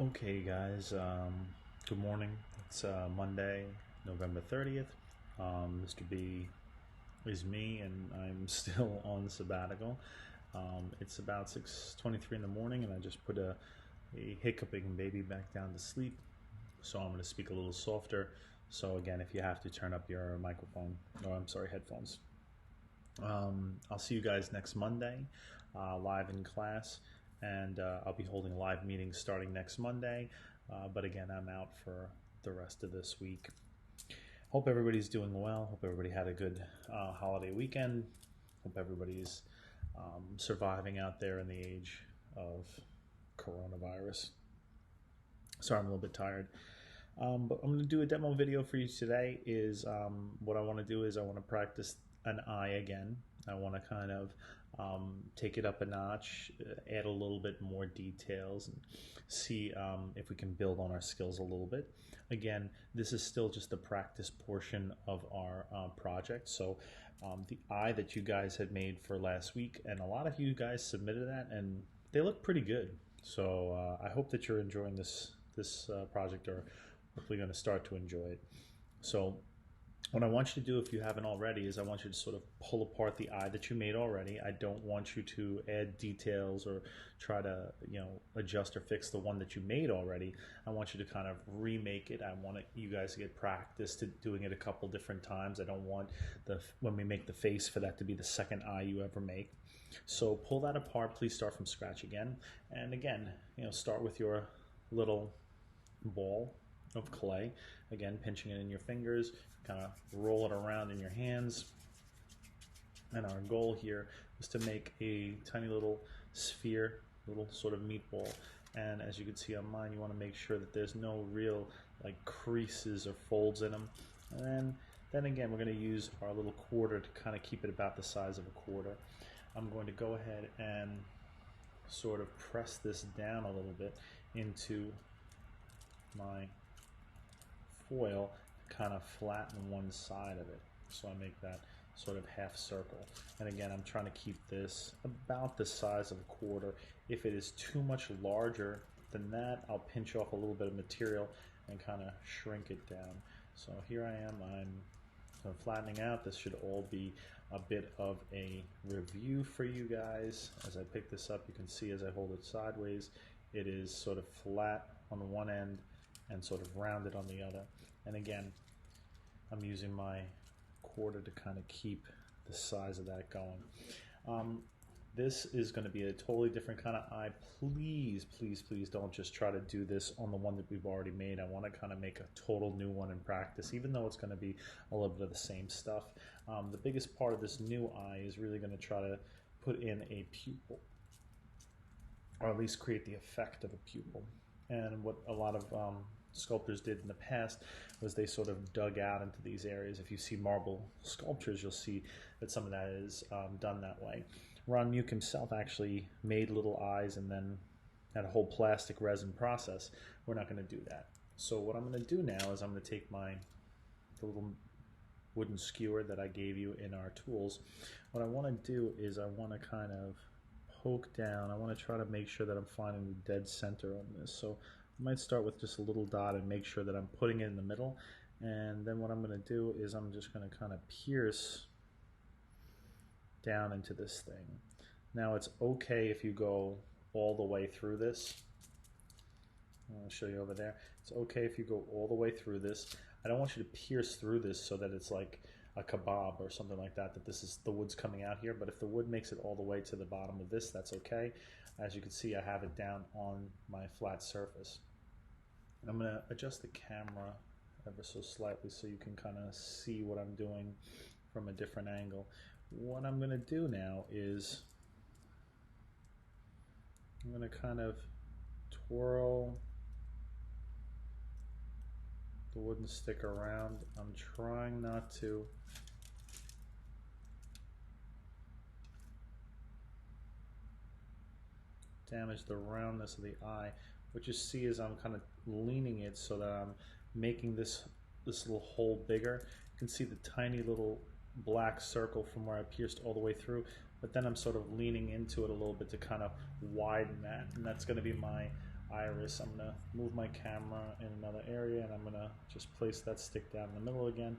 Okay, guys, good morning. It's Monday, November 30th. Mr. B is me, and I'm still on sabbatical. It's about 6:23 in the morning, and I just put a hiccuping baby back down to sleep. So I'm going to speak a little softer. So again, if you have to turn up your microphone, or I'm sorry, headphones. I'll see you guys next Monday, live in class, and I'll be holding live meetings starting next Monday. But again, I'm out for the rest of this week. Hope everybody's doing well. Hope everybody had a good holiday weekend. Hope everybody's surviving out there in the age of coronavirus. Sorry, I'm a little bit tired. But I'm going to do a demo video for you today. What I want to do is I want to practice an eye again. I want to kind of take it up a notch, add a little bit more details, and see if we can build on our skills a little bit. Again, this is still just the practice portion of our project. So the eye that you guys had made for last week, and a lot of you guys submitted that, and they look pretty good. So I hope that you're enjoying this project, or hopefully going to start to enjoy it. So what I want you to do, if you haven't already, is I want you to sort of pull apart the eye that you made already. I don't want you to add details or try to, adjust or fix the one that you made already. I want you to kind of remake it. I want you guys to get practice to doing it a couple different times. I don't want when we make the face for that to be the second eye you ever make. So pull that apart. Please start from scratch again. And again, start with your little ball of clay, again pinching it in your fingers, kind of roll it around in your hands, and our goal here is to make a tiny little sphere, little sort of meatball. And as you can see on mine, you want to make sure that there's no real creases or folds in them. And then again, we're going to use our little quarter to kind of keep it about the size of a quarter. I'm going to go ahead and sort of press this down a little bit into my foil, kind of flatten one side of it, so I make that sort of half circle. And again, I'm trying to keep this about the size of a quarter. If it is too much larger than that, I'll pinch off a little bit of material and kind of shrink it down. So here I am, I'm flattening out. This should all be a bit of a review for you guys. As I pick this up, you can see as I hold it sideways, it is sort of flat on one end and sort of rounded on the other. And again, I'm using my quarter to kind of keep the size of that going. This is going to be a totally different kind of eye. Please, please, please don't just try to do this on the one that we've already made. I want to kind of make a total new one in practice, even though it's going to be a little bit of the same stuff. The biggest part of this new eye is really going to try to put in a pupil, or at least create the effect of a pupil. And what a lot of sculptors did in the past was they sort of dug out into these areas. If you see marble sculptures, you'll see that some of that is done that way. Ron Muke himself actually made little eyes and then had a whole plastic resin process. We're not going to do that. So what I'm going to do now is I'm going to take the little wooden skewer that I gave you in our tools. What I want to do is I want to kind of poke down. I want to try to make sure that I'm finding the dead center on this. So I might start with just a little dot and make sure that I'm putting it in the middle. And then what I'm going to do is I'm just going to kind of pierce down into this thing. Now it's okay if you go all the way through this. I'm going to show you over there. It's okay if you go all the way through this. I don't want you to pierce through this so that it's like a kebab or something like that, that this is the wood's coming out here. But if the wood makes it all the way to the bottom of this, that's okay. As you can see, I have it down on my flat surface. I'm going to adjust the camera ever so slightly so you can kind of see what I'm doing from a different angle. What I'm going to do now is I'm going to kind of twirl the wooden stick around. I'm trying not to damage the roundness of the eye. What you see is I'm kind of leaning it so that I'm making this little hole bigger. You can see the tiny little black circle from where I pierced all the way through, but then I'm sort of leaning into it a little bit to kind of widen that, and that's going to be my iris. I'm going to move my camera in another area, and I'm going to just place that stick down in the middle again.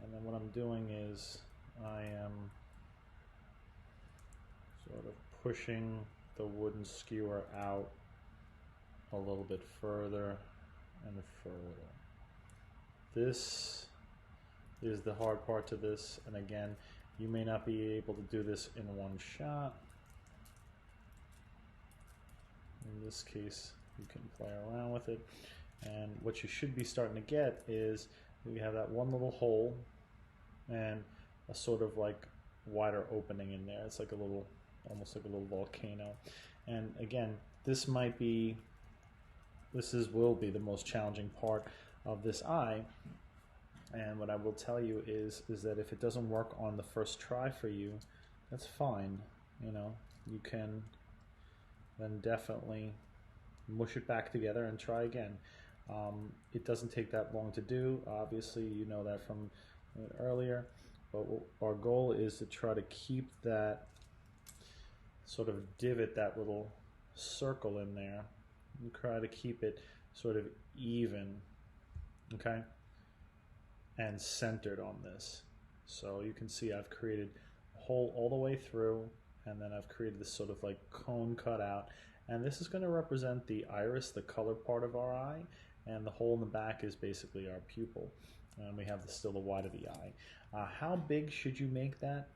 And then what I'm doing is I am sort of pushing the wooden skewer out a little bit further and further. This is the hard part to this, and again, you may not be able to do this in one shot. In this case, you can play around with it, and what you should be starting to get is we have that one little hole and a sort of like wider opening in there. It's like a little, almost like a little volcano. And again, this will be the most challenging part of this eye. And what I will tell you is that if it doesn't work on the first try for you, that's fine. You know, you can then definitely mush it back together and try again. It doesn't take that long to do. Obviously, you know that from earlier. But our goal is to try to keep that sort of divot, that little circle in there, and try to keep it sort of even, okay, and centered on this. So you can see I've created a hole all the way through, and then I've created this sort of like cone cutout, and this is going to represent the iris, the color part of our eye, and the hole in the back is basically our pupil, and we have still the white of the eye. How big should you make that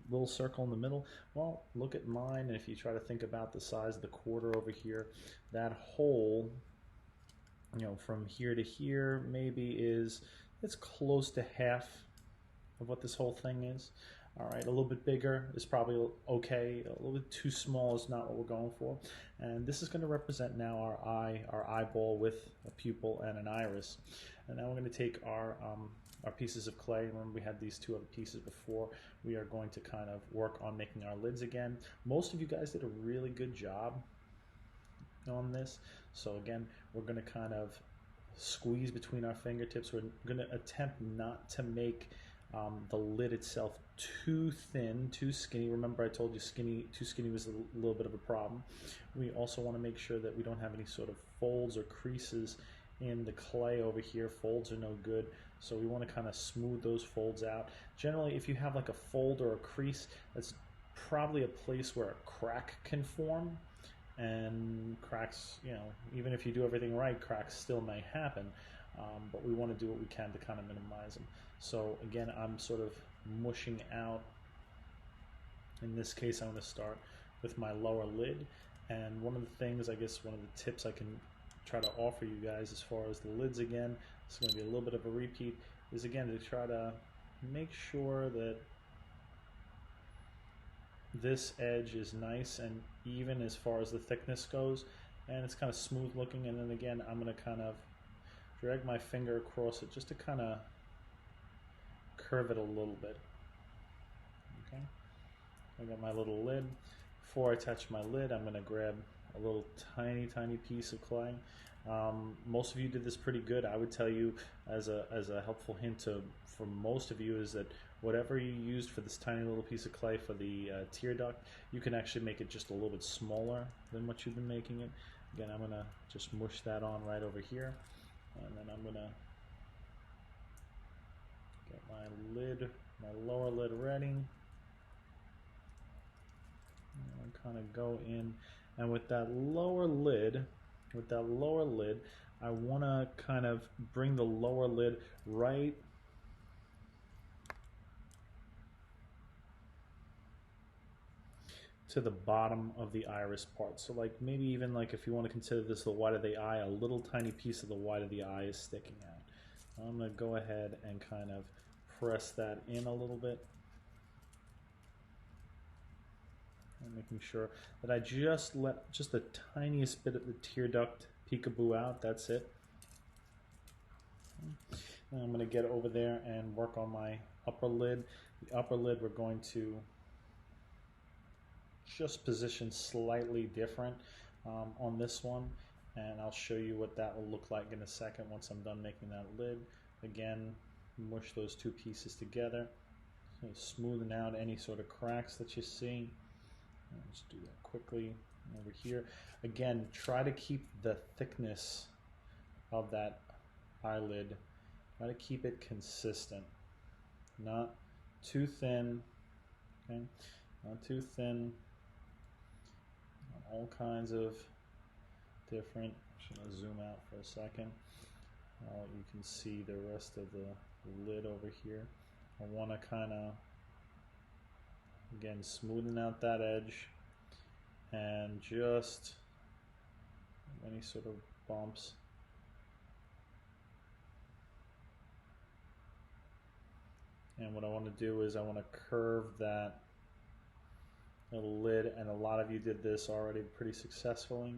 little circle in the middle? Well, look at mine, and if you try to think about the size of the quarter over here, that hole, you know, from here to here maybe it's close to half of what this whole thing is. All right, a little bit bigger is probably okay. A little bit too small is not what we're going for. And this is going to represent now our eye, our eyeball with a pupil and an iris. And now we're going to take our pieces of clay. Remember, we had these two other pieces before. We are going to kind of work on making our lids again. Most of you guys did a really good job on this. So again, we're going to kind of squeeze between our fingertips. We're going to attempt not to make the lid itself too thin, too skinny. Remember, I told you too skinny was a little bit of a problem. We also want to make sure that we don't have any sort of folds or creases in the clay over here. Folds are no good, so we want to kind of smooth those folds out. Generally, if you have like a fold or a crease, that's probably a place where a crack can form. And cracks, you know, even if you do everything right, cracks still may happen. But we want to do what we can to kind of minimize them. So again, I'm sort of mushing out. In this case, I'm going to start with my lower lid. And one of the things, I guess, one of the tips I can try to offer you guys as far as the lids again, it's going to be a little bit of a repeat, is again to try to make sure that this edge is nice and even as far as the thickness goes, and it's kind of smooth looking. And then again, I'm going to kind of drag my finger across it just to kind of curve it a little bit. Okay, I got my little lid. Before I touch my lid, I'm going to grab a little tiny piece of clay. Most of you did this pretty good. I would tell you as a helpful hint for most of you is that whatever you used for this tiny little piece of clay for the tear duct, you can actually make it just a little bit smaller than what you've been making it. Again, I'm going to just mush that on right over here, and then I'm going to get my lid, my lower lid ready, and kind of go in. And with that lower lid, I want to kind of bring the lower lid right to the bottom of the iris part. So like maybe even like if you want to consider this the white of the eye, a little tiny piece of the white of the eye is sticking out. I'm going to go ahead and kind of press that in a little bit. And making sure that I just let just the tiniest bit of the tear duct peekaboo out. That's it. And I'm going to get over there and work on my upper lid. The upper lid we're going to just position slightly different on this one, and I'll show you what that will look like in a second once I'm done making that lid. Again, mush those two pieces together, so smoothing out any sort of cracks that you see. Let's do that quickly. over here. Again, try to keep the thickness of that eyelid, try to keep it consistent, not too thin, okay, not too thin, all kinds of different. I'm just going to zoom out for a second. You can see the rest of the lid over here. I want to kind of, again, smoothen out that edge and just any sort of bumps. And what I want to do is I want to curve that little lid, and a lot of you did this already pretty successfully.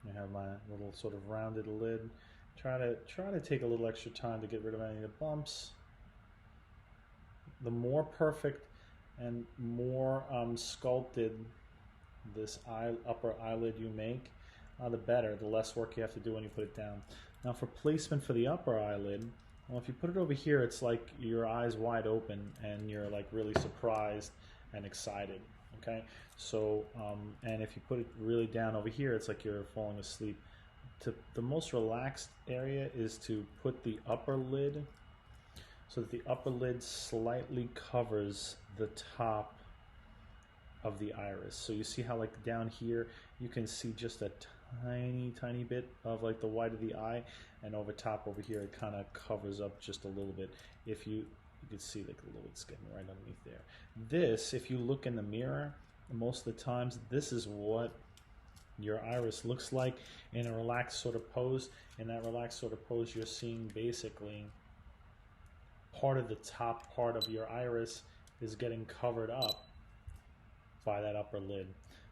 I have my little sort of rounded lid. Try to take a little extra time to get rid of any of the bumps. The more perfect and more sculpted this upper eyelid you make, the better. The less work you have to do when you put it down. Now for placement for the upper eyelid, well, if you put it over here, it's like your eyes wide open and you're like really surprised and excited. Okay, so and if you put it really down over here, it's like you're falling asleep. The most relaxed area is to put the upper lid so that the upper lid slightly covers the top of the iris. So you see how like down here you can see just a tiny bit of like the white of the eye, and over top over here it kind of covers up just a little bit. If you can see like a little bit skin right underneath there. This, if you look in the mirror, most of the times this is what your iris looks like in a relaxed sort of pose. In that relaxed sort of pose, you're seeing basically part of the top part of your iris is getting covered up by that upper lid.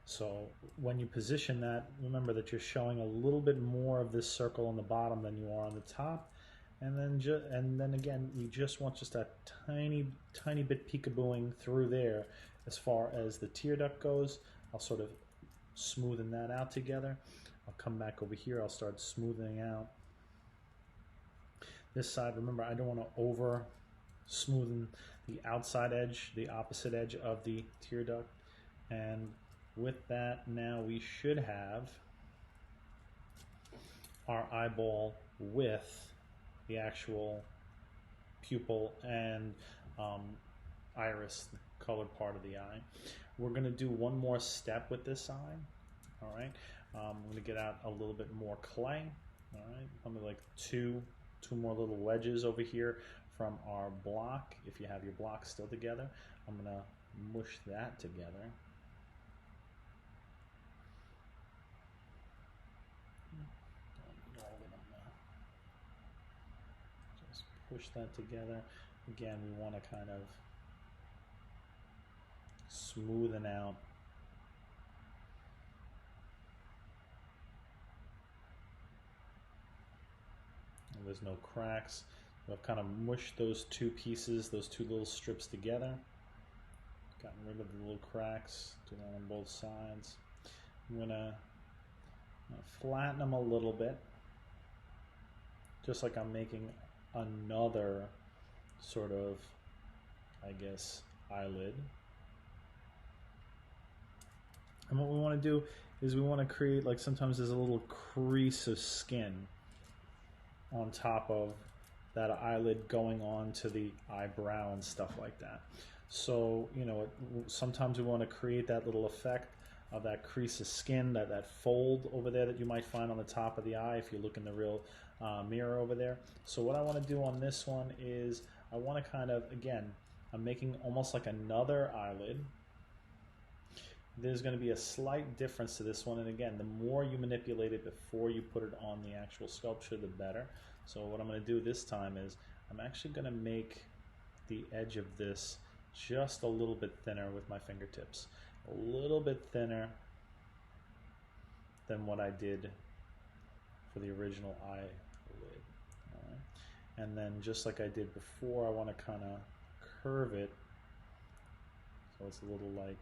So when you position that, remember that you're showing a little bit more of this circle on the bottom than you are on the top. And then again, you just want just a tiny bit peekabooing through there. As far as the tear duct goes, I'll sort of smoothen that out together. I'll come back over here, I'll start smoothing out this side. Remember, I don't want to over smoothen the outside edge, the opposite edge of the tear duct. And with that, now we should have our eyeball with the actual pupil and iris, the colored part of the eye. We're going to do one more step with this eye. All right, I'm going to get out a little bit more clay. All right, I'm like two more little wedges over here from our block. If you have your block still together, I'm going to mush that together. Just push that together. Again, we want to kind of smoothen out and there's no cracks. I've kind of mushed those two pieces, those two little strips together. Gotten rid of the little cracks, do that on both sides. I'm gonna flatten them a little bit, just like I'm making another sort of, I guess, eyelid. And what we want to do is we want to create, like, sometimes there's a little crease of skin on top of that eyelid going on to the eyebrow and stuff like that. So, you know, sometimes we want to create that little effect of that crease of skin, that fold over there that you might find on the top of the eye if you look in the real mirror over there. So what I want to do on this one is I want to kind of, again, I'm making almost like another eyelid. There's going to be a slight difference to this one, and again, the more you manipulate it before you put it on the actual sculpture, the better. So what I'm going to do this time is I'm actually going to make the edge of this just a little bit thinner with my fingertips. A little bit thinner than what I did for the original eyelid. All right. And then just like I did before, I want to kind of curve it so it's a little like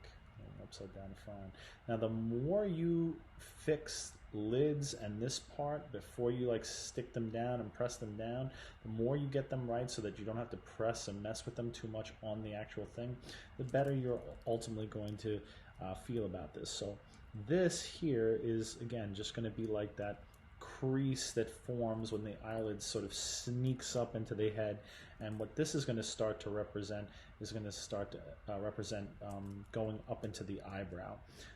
upside down frown. Now the more you fix lids and this part before you like stick them down and press them down. The more you get them right so that you don't have to press and mess with them too much on the actual thing, the better you're ultimately going to feel about this. So this here is, again, just going to be like that crease that forms when the eyelid sort of sneaks up into the head. And what this is going to start to represent is going to start to represent going up into the eyebrow.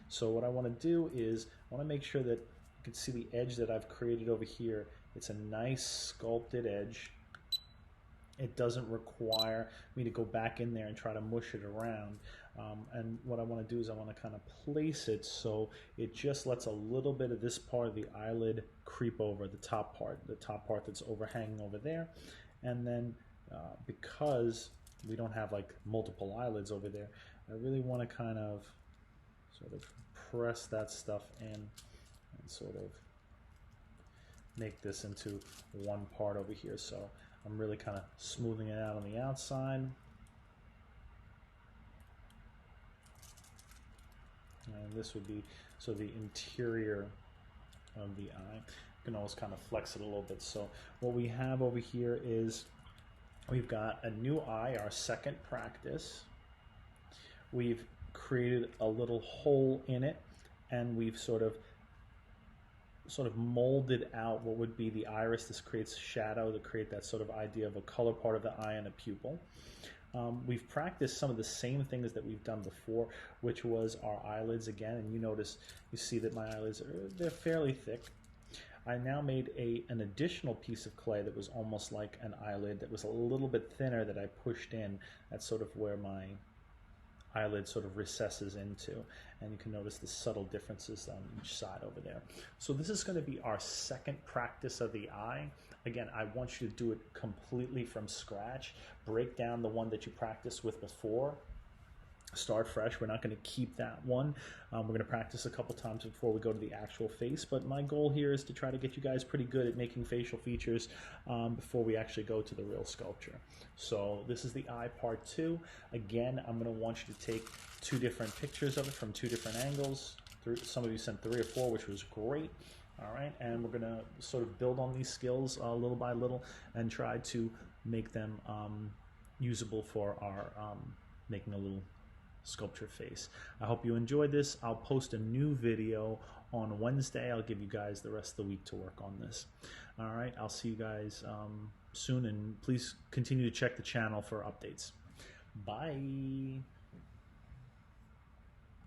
So what I want to do is I want to make sure that you can see the edge that I've created over here. It's a nice sculpted edge. It doesn't require me to go back in there and try to mush it around. And what I want to do is I want to kind of place it so it just lets a little bit of this part of the eyelid creep over the top part that's overhanging over there. And then because we don't have like multiple eyelids over there, I really want to kind of sort of press that stuff in and sort of make this into one part over here. So I'm really kind of smoothing it out on the outside. And this would be so the interior of the eye. You can always kind of flex it a little bit. So what we have over here is we've got a new eye, our second practice. We've created a little hole in it, and we've sort of molded out what would be the iris. This creates shadow to create that sort of idea of a color part of the eye and a pupil. We've practiced some of the same things that we've done before, which was our eyelids again, and you see that my eyelids they're fairly thick. I now made an additional piece of clay that was almost like an eyelid that was a little bit thinner that I pushed in. That's sort of where my eyelid sort of recesses into, and you can notice the subtle differences on each side over there. So this is going to be our second practice of the eye. Again, I want you to do it completely from scratch. Break down the one that you practiced with before. Start fresh. We're not going to keep that one. We're going to practice a couple times before we go to the actual face, but my goal here is to try to get you guys pretty good at making facial features before we actually go to the real sculpture. So this is the eye part 2. Again, I'm going to want you to take 2 different pictures of it from 2 different angles. Some of you sent 3 or 4, which was great. All right, and we're going to sort of build on these skills little by little and try to make them usable for our making a little sculpture face. I hope you enjoyed this. I'll post a new video on Wednesday. I'll give you guys the rest of the week to work on this. All right, I'll see you guys soon, and please continue to check the channel for updates. Bye.